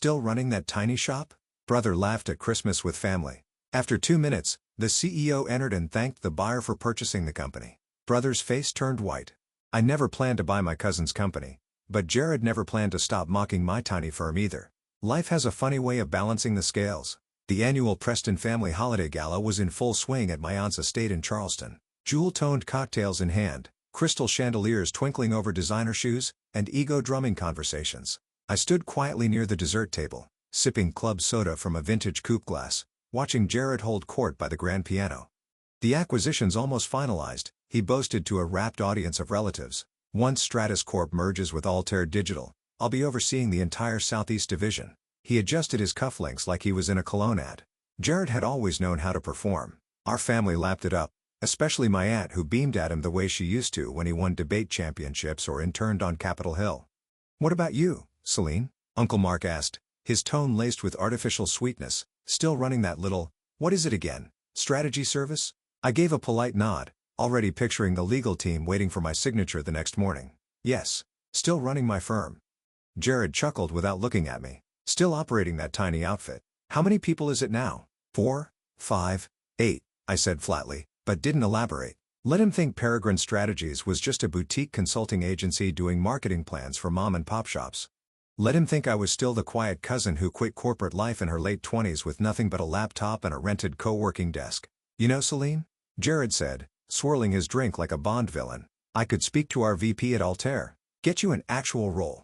Still running that tiny shop? Brother laughed at Christmas with family. After 2 minutes, the CEO entered and thanked the buyer for purchasing the company. Brother's face turned white. I never planned to buy my cousin's company, but Jared never planned to stop mocking my tiny firm either. Life has a funny way of balancing the scales. The annual Preston Family Holiday Gala was in full swing at my aunt's estate in Charleston. Jewel-toned cocktails in hand, crystal chandeliers twinkling over designer shoes, and ego-drumming conversations. I stood quietly near the dessert table, sipping club soda from a vintage coupe glass, watching Jared hold court by the grand piano. The acquisition's almost finalized, he boasted to a rapt audience of relatives. Once Stratus Corp merges with Altair Digital, I'll be overseeing the entire Southeast Division. He adjusted his cufflinks like he was in a cologne ad. Jared had always known how to perform. Our family lapped it up, especially my aunt, who beamed at him the way she used to when he won debate championships or interned on Capitol Hill. "What about you, Celine?" Uncle Mark asked, his tone laced with artificial sweetness. "Still running that little, what is it again, strategy service?" I gave a polite nod, already picturing the legal team waiting for my signature the next morning. "Yes, still running my firm." Jared chuckled without looking at me. "Still operating that tiny outfit. How many people is it now?" 4, 5, 8, I said flatly, but didn't elaborate. Let him think Peregrine Strategies was just a boutique consulting agency doing marketing plans for mom-and-pop shops. Let him think I was still the quiet cousin who quit corporate life in her late 20s with nothing but a laptop and a rented co-working desk. "You know, Celine," Jared said, swirling his drink like a Bond villain, "I could speak to our VP at Altair. Get you an actual role.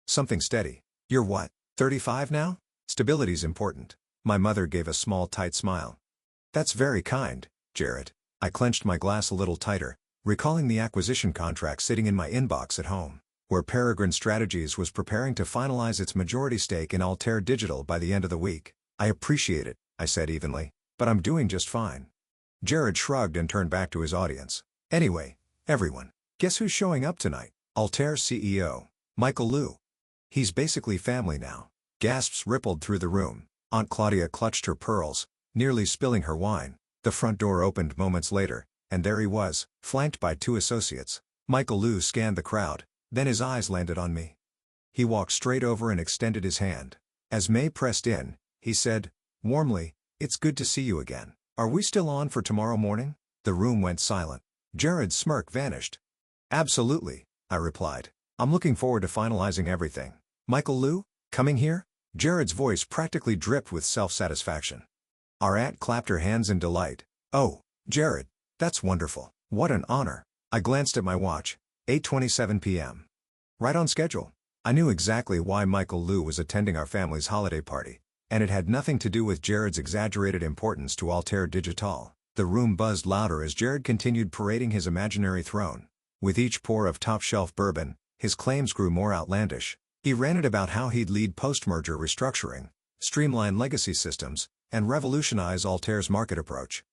Something steady. You're what, 35 now? Stability's important." My mother gave a small tight smile. "That's very kind, Jared." I clenched my glass a little tighter, recalling the acquisition contract sitting in my inbox at home, where Peregrine Strategies was preparing to finalize its majority stake in Altair Digital by the end of the week. "I appreciate it," I said evenly, "but I'm doing just fine." Jared shrugged and turned back to his audience. "Anyway, everyone, guess who's showing up tonight? Altair's CEO, Michael Liu. He's basically family now." Gasps rippled through the room. Aunt Claudia clutched her pearls, nearly spilling her wine. The front door opened moments later, and there he was, flanked by 2 associates. Michael Liu scanned the crowd, then his eyes landed on me. He walked straight over and extended his hand. As May pressed in, he said, warmly, "It's good to see you again. Are we still on for tomorrow morning?" The room went silent. Jared's smirk vanished. "Absolutely," I replied. "I'm looking forward to finalizing everything." "Michael Liu, coming here?" Jared's voice practically dripped with self-satisfaction. Our aunt clapped her hands in delight. "Oh, Jared, that's wonderful. What an honor." I glanced at my watch. 8:27 p.m. Right on schedule. I knew exactly why Michael Liu was attending our family's holiday party, and it had nothing to do with Jared's exaggerated importance to Altair Digital. The room buzzed louder as Jared continued parading his imaginary throne. With each pour of top-shelf bourbon, his claims grew more outlandish. He ranted about how he'd lead post-merger restructuring, streamline legacy systems, and revolutionize Altair's market approach.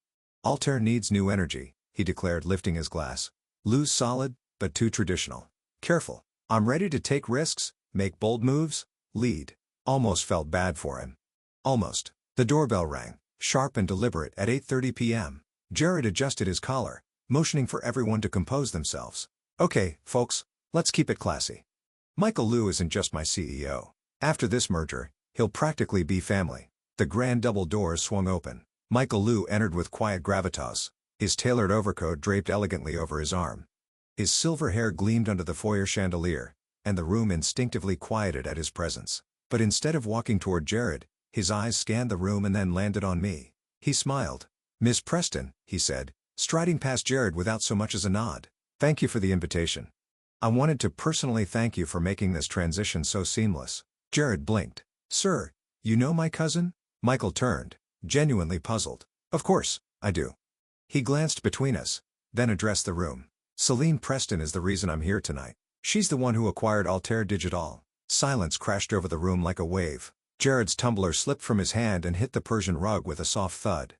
"Altair needs new energy," he declared, lifting his glass. "Liu's solid, but too traditional. Careful. I'm ready to take risks, make bold moves, lead." Almost felt bad for him. Almost. The doorbell rang, sharp and deliberate, at 8:30 p.m. Jared adjusted his collar, motioning for everyone to compose themselves. "Okay, folks, let's keep it classy. Michael Liu isn't just my CEO. After this merger, he'll practically be family." The grand double doors swung open. Michael Liu entered with quiet gravitas, his tailored overcoat draped elegantly over his arm. His silver hair gleamed under the foyer chandelier, and the room instinctively quieted at his presence. But instead of walking toward Jared, his eyes scanned the room and then landed on me. He smiled. "Miss Preston," he said, striding past Jared without so much as a nod. "Thank you for the invitation. I wanted to personally thank you for making this transition so seamless." Jared blinked. "Sir, you know my cousin?" Michael turned, genuinely puzzled. "Of course, I do." He glanced between us, then addressed the room. "Celine Preston is the reason I'm here tonight. She's the one who acquired Altair Digital." Silence crashed over the room like a wave. Jared's tumbler slipped from his hand and hit the Persian rug with a soft thud.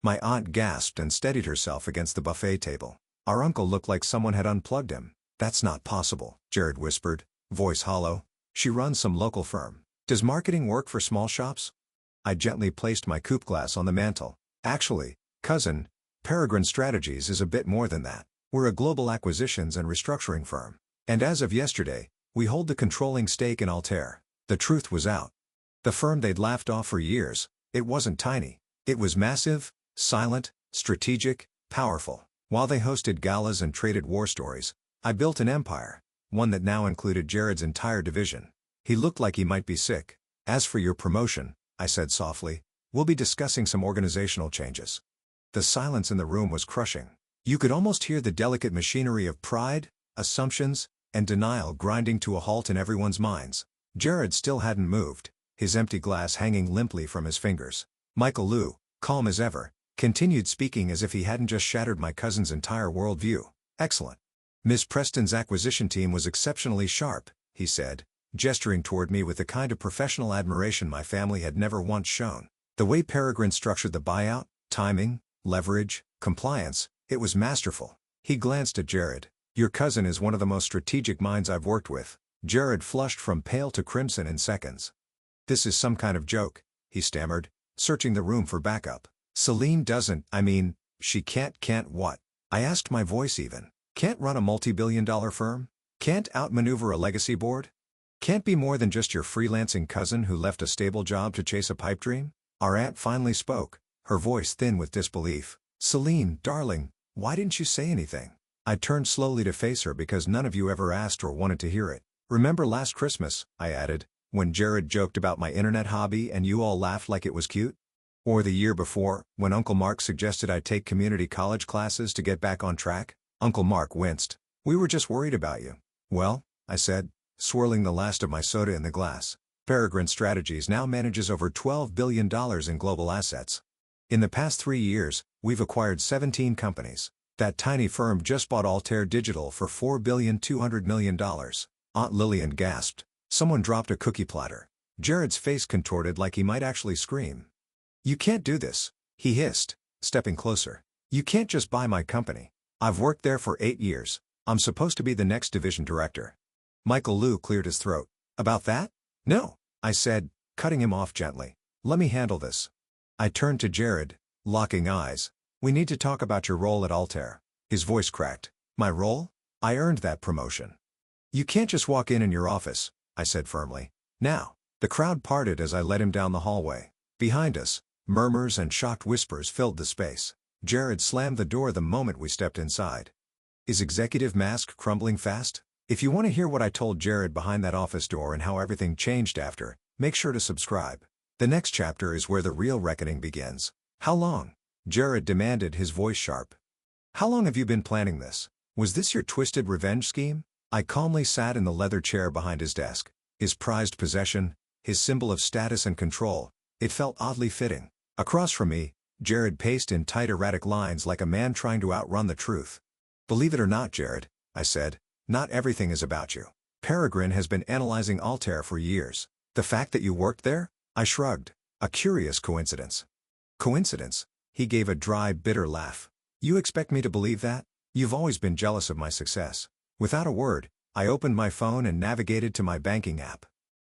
My aunt gasped and steadied herself against the buffet table. Our uncle looked like someone had unplugged him. "That's not possible," Jared whispered, voice hollow. "She runs some local firm. Does marketing work for small shops?" I gently placed my coupe glass on the mantel. "Actually, cousin, Peregrine Strategies is a bit more than that. We're a global acquisitions and restructuring firm. And as of yesterday, we hold the controlling stake in Altair." The truth was out. The firm they'd laughed off for years, it wasn't tiny. It was massive, silent, strategic, powerful. While they hosted galas and traded war stories, I built an empire, one that now included Jared's entire division. He looked like he might be sick. As for your promotion, I said softly, we'll be discussing some organizational changes. The silence in the room was crushing. You could almost hear the delicate machinery of pride, assumptions, and denial grinding to a halt in everyone's minds. Jared still hadn't moved, his empty glass hanging limply from his fingers. Michael Liu, calm as ever, continued speaking as if he hadn't just shattered my cousin's entire worldview. Excellent. Miss Preston's acquisition team was exceptionally sharp, he said, gesturing toward me with the kind of professional admiration my family had never once shown. The way Peregrine structured the buyout, timing, leverage, compliance, it was masterful. He glanced at Jared. Your cousin is one of the most strategic minds I've worked with. Jared flushed from pale to crimson in seconds. This is some kind of joke, he stammered, searching the room for backup. Celine doesn't, she can't what? I asked, my voice even. Can't run a multi-billion-dollar firm? Can't outmaneuver a legacy board? Can't be more than just your freelancing cousin who left a stable job to chase a pipe dream? Our aunt finally spoke, her voice thin with disbelief. Celine, darling, why didn't you say anything? I turned slowly to face her because none of you ever asked or wanted to hear it. Remember last Christmas, I added, when Jared joked about my internet hobby and you all laughed like it was cute? Or the year before, when Uncle Mark suggested I take community college classes to get back on track? Uncle Mark winced. We were just worried about you. Well, I said, swirling the last of my soda in the glass, Peregrine Strategies now manages over $12 billion in global assets. In the past 3 years, we've acquired 17 companies. That tiny firm just bought Altair Digital for $4.2 billion. Aunt Lillian gasped. Someone dropped a cookie platter. Jared's face contorted like he might actually scream. You can't do this, he hissed, stepping closer. You can't just buy my company. I've worked there for 8 years. I'm supposed to be the next division director. Michael Liu cleared his throat. About that? No, I said, cutting him off gently. Let me handle this. I turned to Jared, locking eyes. We need to talk about your role at Altair. His voice cracked. My role? I earned that promotion. You can't just walk in your office, I said firmly. Now. The crowd parted as I led him down the hallway. Behind us, murmurs and shocked whispers filled the space. Jared slammed the door the moment we stepped inside. Is executive mask crumbling fast? If you want to hear what I told Jared behind that office door and how everything changed after, make sure to subscribe. The next chapter is where the real reckoning begins. How long? Jared demanded, his voice sharp. How long have you been planning this? Was this your twisted revenge scheme? I calmly sat in the leather chair behind his desk. His prized possession, his symbol of status and control. It felt oddly fitting. Across from me, Jared paced in tight erratic lines like a man trying to outrun the truth. Believe it or not, Jared, I said, not everything is about you. Peregrine has been analyzing Altair for years. The fact that you worked there? I shrugged. A curious coincidence. Coincidence? He gave a dry, bitter laugh. You expect me to believe that? You've always been jealous of my success. Without a word, I opened my phone and navigated to my banking app.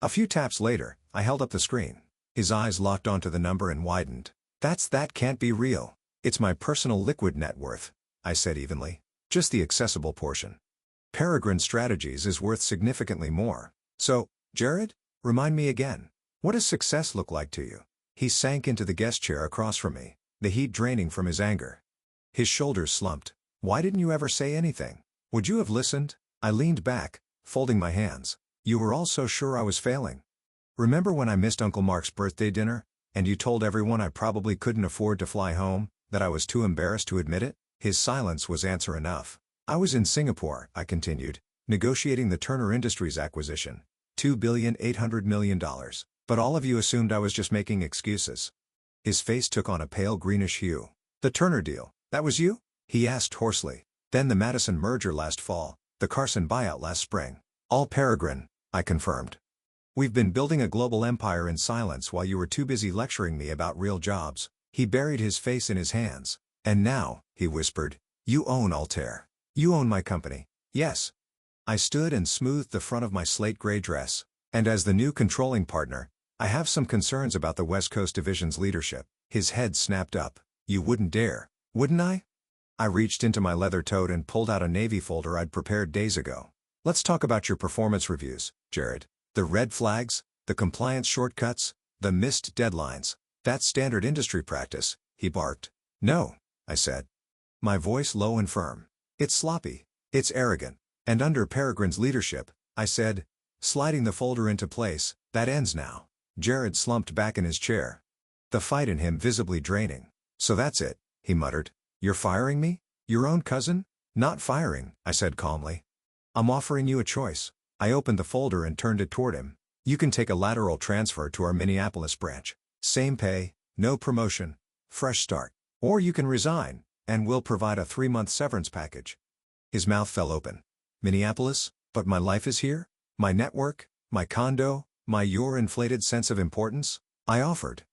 A few taps later, I held up the screen. His eyes locked onto the number and widened. That can't be real. It's my personal liquid net worth, I said evenly. Just the accessible portion. Peregrine Strategies is worth significantly more. So, Jared, remind me again. What does success look like to you? He sank into the guest chair across from me, the heat draining from his anger. His shoulders slumped. Why didn't you ever say anything? Would you have listened? I leaned back, folding my hands. You were all so sure I was failing. Remember when I missed Uncle Mark's birthday dinner, and you told everyone I probably couldn't afford to fly home, that I was too embarrassed to admit it? His silence was answer enough. I was in Singapore, I continued, negotiating the Turner Industries acquisition, $2.8 billion. But all of you assumed I was just making excuses. His face took on a pale greenish hue. The Turner deal, that was you? He asked hoarsely. Then the Madison merger last fall, the Carson buyout last spring. All Peregrine, I confirmed. We've been building a global empire in silence while you were too busy lecturing me about real jobs. He buried his face in his hands. And now, he whispered, you own Altair. You own my company. Yes. I stood and smoothed the front of my slate gray dress. And as the new controlling partner, I have some concerns about the West Coast Division's leadership. His head snapped up. You wouldn't dare, wouldn't I? I reached into my leather tote and pulled out a Navy folder I'd prepared days ago. Let's talk about your performance reviews, Jared. The red flags? The compliance shortcuts, the missed deadlines. That's standard industry practice, he barked. No, I said. My voice low and firm. It's sloppy. It's arrogant. And under Peregrine's leadership, I said, sliding the folder into place, that ends now. Jared slumped back in his chair. The fight in him visibly draining. So that's it, he muttered. You're firing me? Your own cousin? Not firing, I said calmly. I'm offering you a choice. I opened the folder and turned it toward him. You can take a lateral transfer to our Minneapolis branch. Same pay, no promotion, fresh start. Or you can resign, and we'll provide a 3-month severance package. His mouth fell open. Minneapolis? But my life is here? My network? My condo? Your inflated sense of importance? I offered.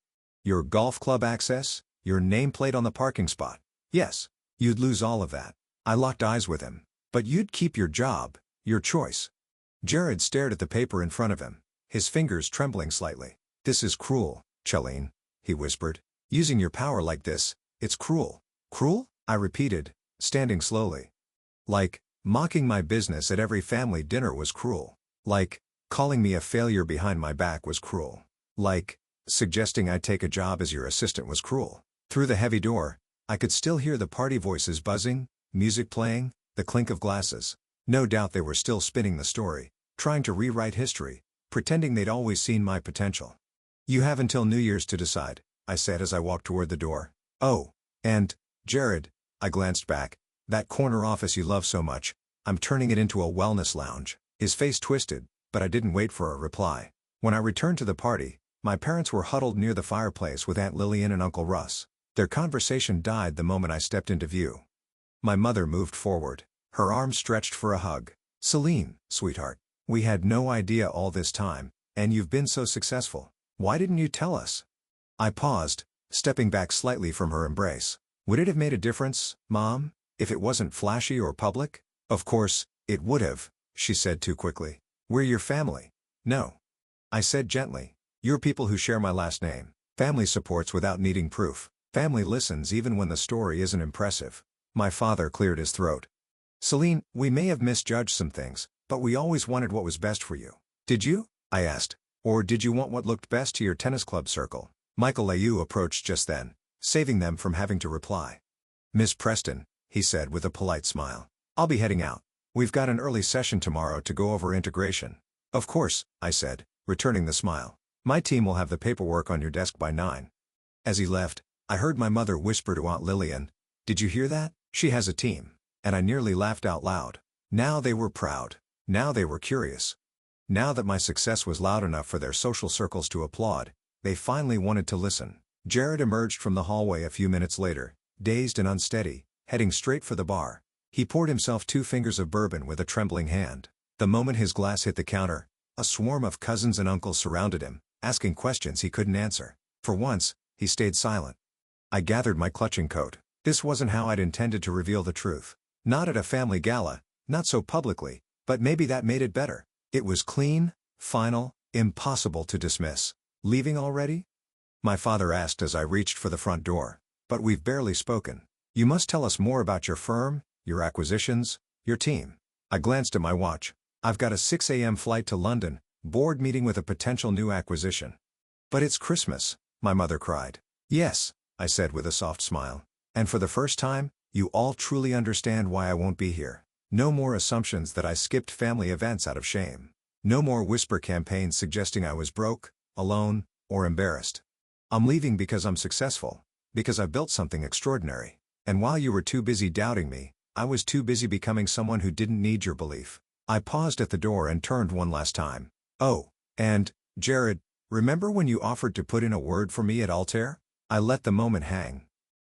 Your golf club access? Your nameplate on the parking spot? Yes. You'd lose all of that. I locked eyes with him. But you'd keep your job, your choice. Jared stared at the paper in front of him, his fingers trembling slightly. This is cruel, Chalene, he whispered. Using your power like this, it's cruel. Cruel? I repeated, standing slowly. Like, mocking my business at every family dinner was cruel. Like, calling me a failure behind my back was cruel. Like, suggesting I take a job as your assistant was cruel. Through the heavy door, I could still hear the party voices buzzing, music playing, the clink of glasses. No doubt they were still spinning the story, trying to rewrite history, pretending they'd always seen my potential. You have until New Year's to decide, I said as I walked toward the door. Oh, and, Jared, I glanced back, that corner office you love so much, I'm turning it into a wellness lounge. His face twisted, but I didn't wait for a reply. When I returned to the party, my parents were huddled near the fireplace with Aunt Lillian and Uncle Russ. Their conversation died the moment I stepped into view. My mother moved forward, her arms stretched for a hug. Celine, sweetheart, we had no idea all this time, and you've been so successful. Why didn't you tell us? I paused, stepping back slightly from her embrace. Would it have made a difference, Mom, if it wasn't flashy or public? Of course, it would have, she said too quickly. We're your family. No. I said gently. You're people who share my last name. Family supports without needing proof. Family listens even when the story isn't impressive. My father cleared his throat. Celine, we may have misjudged some things, but we always wanted what was best for you. Did you? I asked. Or did you want what looked best to your tennis club circle? Michael Layou approached just then, saving them from having to reply. Miss Preston, he said with a polite smile. I'll be heading out. We've got an early session tomorrow to go over integration. Of course, I said, returning the smile. My team will have the paperwork on your desk by 9. As he left, I heard my mother whisper to Aunt Lillian, "Did you hear that? She has a team." And I nearly laughed out loud. Now they were proud. Now they were curious. Now that my success was loud enough for their social circles to applaud, they finally wanted to listen. Jared emerged from the hallway a few minutes later, dazed and unsteady, heading straight for the bar. He poured himself 2 fingers of bourbon with a trembling hand. The moment his glass hit the counter, a swarm of cousins and uncles surrounded him, asking questions he couldn't answer. For once, he stayed silent. I gathered my clutching coat. This wasn't how I'd intended to reveal the truth. Not at a family gala, not so publicly, but maybe that made it better. It was clean, final, impossible to dismiss. Leaving already? My father asked as I reached for the front door. But we've barely spoken. You must tell us more about your firm, your acquisitions, your team. I glanced at my watch. I've got a 6 a.m. flight to London, board meeting with a potential new acquisition. But it's Christmas, my mother cried. Yes, I said with a soft smile. And for the first time, you all truly understand why I won't be here. No more assumptions that I skipped family events out of shame. No more whisper campaigns suggesting I was broke, alone, or embarrassed. I'm leaving because I'm successful. Because I built something extraordinary. And while you were too busy doubting me, I was too busy becoming someone who didn't need your belief. I paused at the door and turned one last time. Oh, and, Jared, remember when you offered to put in a word for me at Altair? I let the moment hang.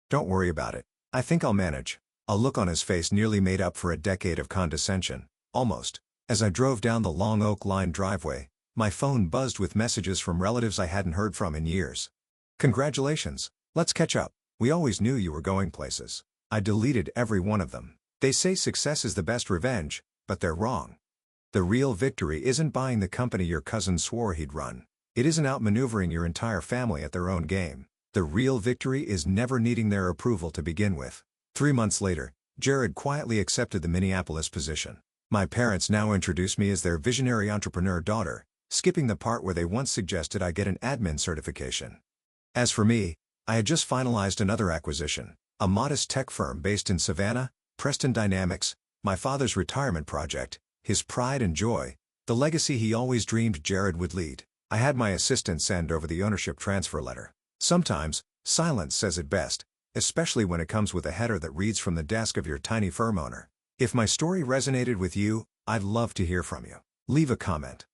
Don't worry about it. I think I'll manage. A look on his face nearly made up for a decade of condescension. Almost. As I drove down the long oak-lined driveway, my phone buzzed with messages from relatives I hadn't heard from in years. Congratulations. Let's catch up. We always knew you were going places. I deleted every one of them. They say success is the best revenge, but they're wrong. The real victory isn't buying the company your cousin swore he'd run. It isn't outmaneuvering your entire family at their own game. The real victory is never needing their approval to begin with. 3 months later, Jared quietly accepted the Minneapolis position. My parents now introduce me as their visionary entrepreneur daughter, skipping the part where they once suggested I get an admin certification. As for me, I had just finalized another acquisition, a modest tech firm based in Savannah, Preston Dynamics, my father's retirement project, his pride and joy, the legacy he always dreamed Jared would lead. I had my assistant send over the ownership transfer letter. Sometimes, silence says it best, especially when it comes with a header that reads from the desk of your tiny firm owner. If my story resonated with you, I'd love to hear from you. Leave a comment.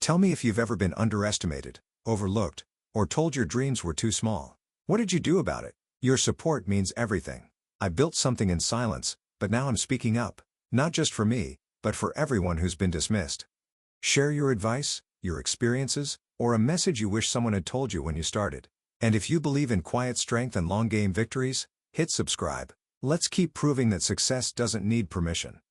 Tell me if you've ever been underestimated, overlooked, or told your dreams were too small. What did you do about it? Your support means everything. I built something in silence, but now I'm speaking up, not just for me, but for everyone who's been dismissed. Share your advice, your experiences, or a message you wish someone had told you when you started. And if you believe in quiet strength and long-game victories, hit subscribe. Let's keep proving that success doesn't need permission.